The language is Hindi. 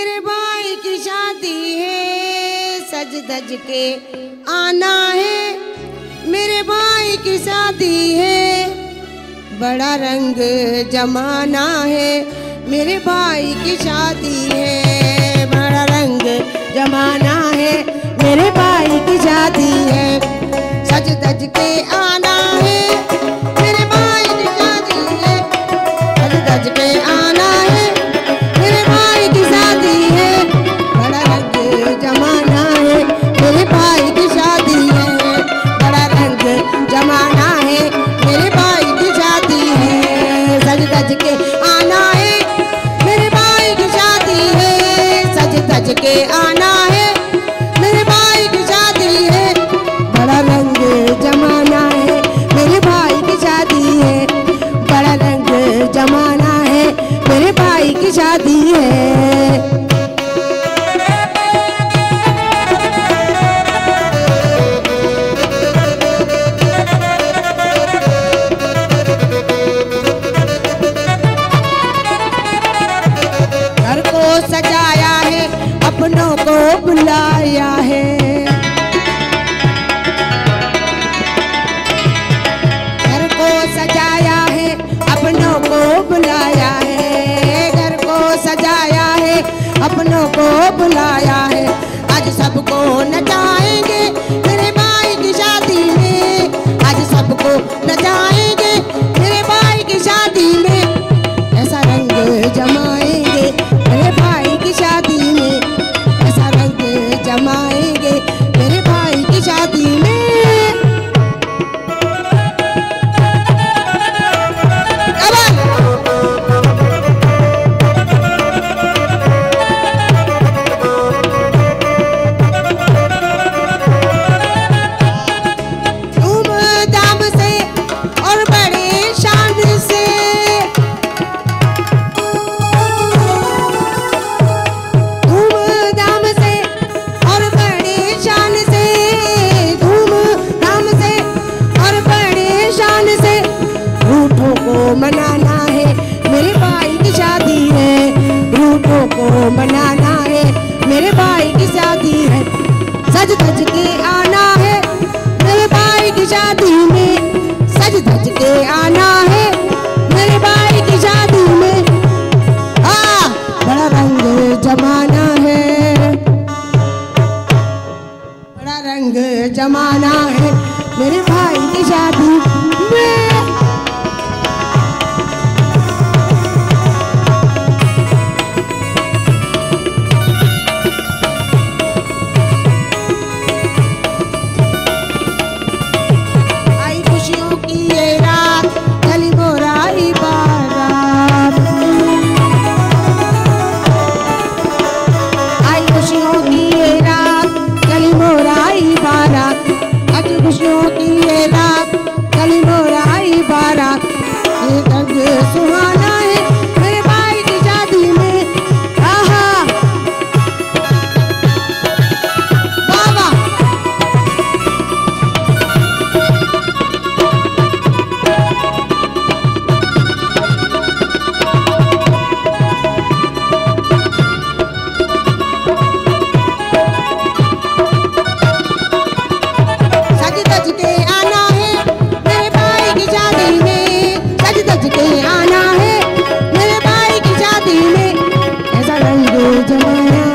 मेरे भाई की शादी है, सज धज के आना है। मेरे भाई की शादी है, बड़ा रंग जमाना है। मेरे भाई की शादी है, बड़ा रंग जमाना है। मेरे भाई की शादी है, सज धज के आना है। मेरे भाई की शादी है, सज धज के आना है। मेरे भाई की शादी है, बड़ा रंग जमाना है। मेरे भाई की शादी है, बड़ा रंग जमाना है। मेरे भाई की शादी है, सज धज के आना है। मेरे भाई की शादी है, सज धज के आना है। मेरे भाई की शादी है, बड़ा रंग जमाना है। मेरे भाई की शादी है, बड़ा रंग जमाना है। मेरे भाई की शादी है। घर को सजाया है, अपनों को बुलाया है। घर को सजाया है, अपनों को बुलाया है। घर को सजाया है, अपनों को बुलाया है। आज सबको नचाएंगे मेरे भाई की शादी में। आज सबको नचाएंगे मेरे भाई की शादी में। ऐसा रंग जमाएंगे मेरे भाई की शादी में। ऐसा रंग जमाएंगे मेरे भाई की शादी में। धूमधाम से और बड़े शान से, धूमधाम से और बड़े शान से, धूमधाम से और बड़े शान से रूठों को मनाना है। मेरे भाई की शादी है, रूठों को मनाना है। मेरे भाई की शादी है, सज धज के आना है। मेरे भाई की शादी में, सज धज के आना है। मेरे भाई की शादी में बड़ा रंग जमाना है, बड़ा रंग जमाना है। मेरे भाई की शादी में। आई खुशियों की ये रात, गली मोराई बारात। आई खुशियों की ये रात, गली मोराई बारात। आज खुशियों की ये रात, गली मोराई बारात। ये रंग सुहाना है मेरे भाई की शादी में। आहा बाबा, सज धज के आना है मेरे भाई की शादी में। सज धज के आना है मेरे भाई की शादी में। ऐसा रंग जमाना